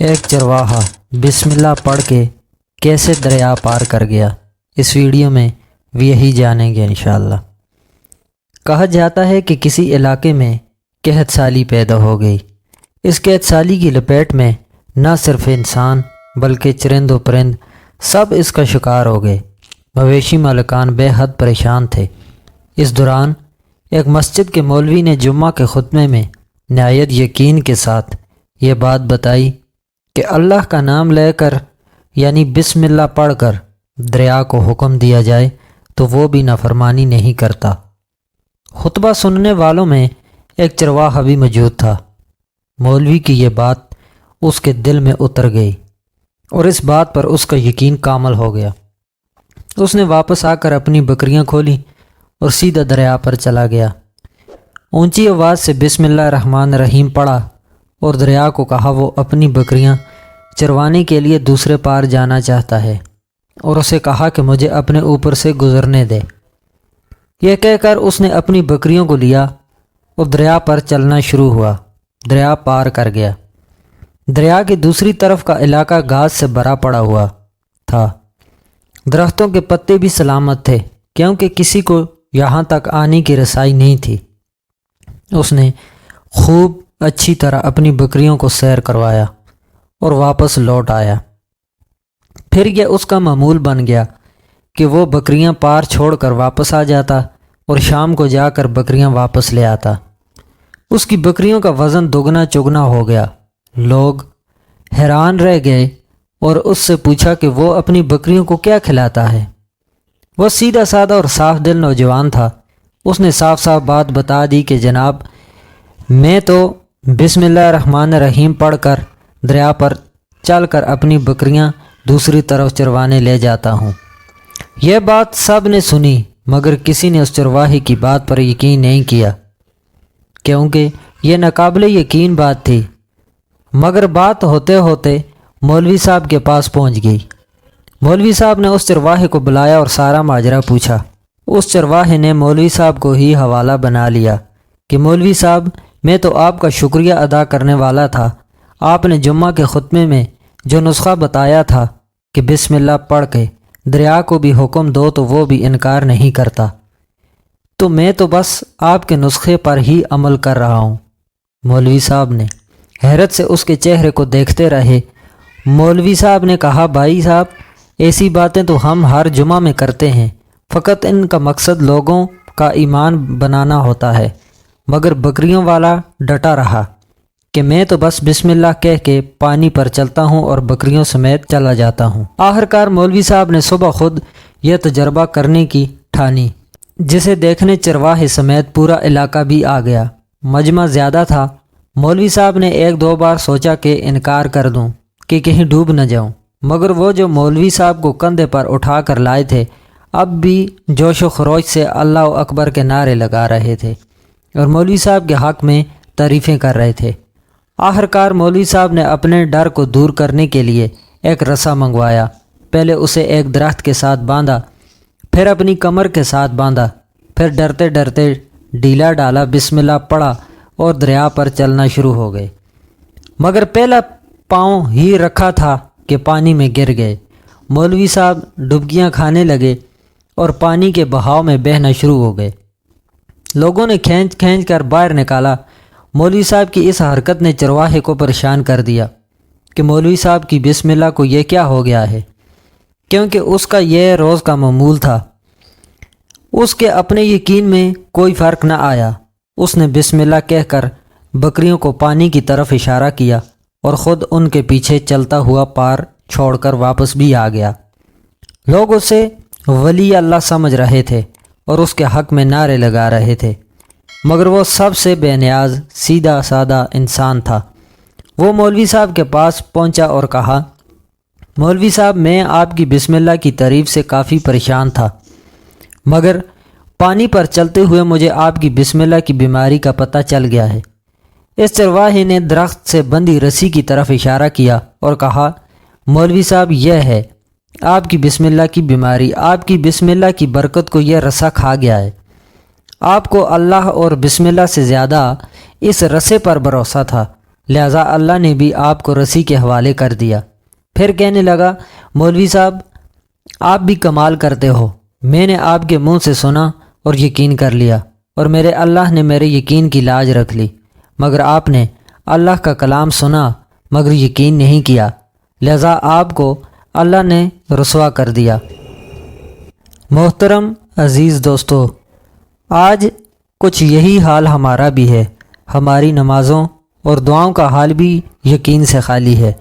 ایک چرواہا بسم اللہ پڑھ کے کیسے دریا پار کر گیا، اس ویڈیو میں یہی جانیں گے انشاءاللہ۔ کہا جاتا ہے کہ کسی علاقے میں قحط سالی پیدا ہو گئی۔ اس قحط سالی کی لپیٹ میں نہ صرف انسان بلکہ چرند و پرند سب اس کا شکار ہو گئے۔ مویشی مالکان بے حد پریشان تھے۔ اس دوران ایک مسجد کے مولوی نے جمعہ کے خطبے میں نہایت یقین کے ساتھ یہ بات بتائی کہ اللہ کا نام لے کر یعنی بسم اللہ پڑھ کر دریا کو حکم دیا جائے تو وہ بھی نافرمانی نہیں کرتا۔ خطبہ سننے والوں میں ایک چرواہا بھی موجود تھا۔ مولوی کی یہ بات اس کے دل میں اتر گئی اور اس بات پر اس کا یقین کامل ہو گیا۔ اس نے واپس آ کر اپنی بکریاں کھولی اور سیدھا دریا پر چلا گیا۔ اونچی آواز سے بسم اللہ الرحمن الرحیم پڑھا اور دریا کو کہا وہ اپنی بکریاں چروانے کے لیے دوسرے پار جانا چاہتا ہے اور اسے کہا کہ مجھے اپنے اوپر سے گزرنے دے۔ یہ کہہ کر اس نے اپنی بکریوں کو لیا اور دریا پر چلنا شروع ہوا۔ دریا پار کر گیا۔ دریا کی دوسری طرف کا علاقہ گھاس سے بھرا پڑا ہوا تھا۔ درختوں کے پتے بھی سلامت تھے کیونکہ کسی کو یہاں تک آنے کی رسائی نہیں تھی۔ اس نے خوب اچھی طرح اپنی بکریوں کو سیر کروایا اور واپس لوٹ آیا۔ پھر یہ اس کا معمول بن گیا کہ وہ بکریاں پار چھوڑ کر واپس آ جاتا اور شام کو جا کر بکریاں واپس لے آتا۔ اس کی بکریوں کا وزن دگنا چگنا ہو گیا۔ لوگ حیران رہ گئے اور اس سے پوچھا کہ وہ اپنی بکریوں کو کیا کھلاتا ہے۔ وہ سیدھا سادہ اور صاف دل نوجوان تھا۔ اس نے صاف صاف بات بتا دی کہ جناب میں تو بسم اللہ الرحمن الرحیم پڑھ کر دریا پر چل کر اپنی بکریاں دوسری طرف چروانے لے جاتا ہوں۔ یہ بات سب نے سنی مگر کسی نے اس چرواہے کی بات پر یقین نہیں کیا کیونکہ یہ ناقابل یقین بات تھی۔ مگر بات ہوتے ہوتے مولوی صاحب کے پاس پہنچ گئی۔ مولوی صاحب نے اس چرواہے کو بلایا اور سارا ماجرا پوچھا۔ اس چرواہے نے مولوی صاحب کو ہی حوالہ بنا لیا کہ مولوی صاحب میں تو آپ کا شکریہ ادا کرنے والا تھا۔ آپ نے جمعہ کے خطبے میں جو نسخہ بتایا تھا کہ بسم اللہ پڑھ کے دریا کو بھی حکم دو تو وہ بھی انکار نہیں کرتا، تو میں تو بس آپ کے نسخے پر ہی عمل کر رہا ہوں۔ مولوی صاحب نے حیرت سے اس کے چہرے کو دیکھتے رہے۔ مولوی صاحب نے کہا بھائی صاحب ایسی باتیں تو ہم ہر جمعہ میں کرتے ہیں، فقط ان کا مقصد لوگوں کا ایمان بنانا ہوتا ہے۔ مگر بکریوں والا ڈٹا رہا کہ میں تو بس بسم اللہ کہہ کے پانی پر چلتا ہوں اور بکریوں سمیت چلا جاتا ہوں۔ آخرکار مولوی صاحب نے صبح خود یہ تجربہ کرنے کی ٹھانی، جسے دیکھنے چرواہے سمیت پورا علاقہ بھی آ گیا۔ مجمع زیادہ تھا۔ مولوی صاحب نے ایک دو بار سوچا کہ انکار کر دوں کہ کہیں ڈوب نہ جاؤں، مگر وہ جو مولوی صاحب کو کندھے پر اٹھا کر لائے تھے اب بھی جوش و خروش سے اللہ اکبر کے نعرے لگا رہے تھے اور مولوی صاحب کے حق میں تعریفیں کر رہے تھے۔ آخرکار مولوی صاحب نے اپنے ڈر کو دور کرنے کے لیے ایک رسا منگوایا۔ پہلے اسے ایک درخت کے ساتھ باندھا، پھر اپنی کمر کے ساتھ باندھا، پھر ڈرتے ڈرتے ڈھیلا ڈالا بسم اللہ پڑھا اور دریا پر چلنا شروع ہو گئے۔ مگر پہلا پاؤں ہی رکھا تھا کہ پانی میں گر گئے۔ مولوی صاحب ڈبکیاں کھانے لگے اور پانی کے بہاؤ میں بہنا شروع ہو گئے۔ لوگوں نے کھینچ کھینچ کر باہر نکالا۔ مولوی صاحب کی اس حرکت نے چرواہے کو پریشان کر دیا کہ مولوی صاحب کی بسم اللہ کو یہ کیا ہو گیا ہے، کیونکہ اس کا یہ روز کا معمول تھا۔ اس کے اپنے یقین میں کوئی فرق نہ آیا۔ اس نے بسم اللہ کہہ کر بکریوں کو پانی کی طرف اشارہ کیا اور خود ان کے پیچھے چلتا ہوا پار چھوڑ کر واپس بھی آ گیا۔ لوگ اسے ولی اللہ سمجھ رہے تھے اور اس کے حق میں نعرے لگا رہے تھے، مگر وہ سب سے بے نیاز سیدھا سادہ انسان تھا۔ وہ مولوی صاحب کے پاس پہنچا اور کہا مولوی صاحب میں آپ کی بسم اللہ کی تعریف سے کافی پریشان تھا، مگر پانی پر چلتے ہوئے مجھے آپ کی بسم اللہ کی بیماری کا پتہ چل گیا ہے۔ اس چرواہے نے درخت سے بندھی رسی کی طرف اشارہ کیا اور کہا مولوی صاحب یہ ہے آپ کی بسم اللہ کی بیماری، آپ کی بسم اللہ کی برکت کو یہ رسا کھا گیا ہے۔ آپ کو اللہ اور بسم اللہ سے زیادہ اس رسے پر بھروسہ تھا۔ لہٰذا اللہ نے بھی آپ کو رسی کے حوالے کر دیا۔ پھر کہنے لگا، مولوی صاحب آپ بھی کمال کرتے ہو، میں نے آپ کے منہ سے سنا اور یقین کر لیا، اور میرے اللہ نے میرے یقین کی لاج رکھ لی، مگر آپ نے اللہ کا کلام سنا مگر یقین نہیں کیا، لہذا آپ کو اللہ نے رسوا کر دیا۔ محترم عزیز دوستو، آج کچھ یہی حال ہمارا بھی ہے، ہماری نمازوں اور دعاؤں کا حال بھی یقین سے خالی ہے۔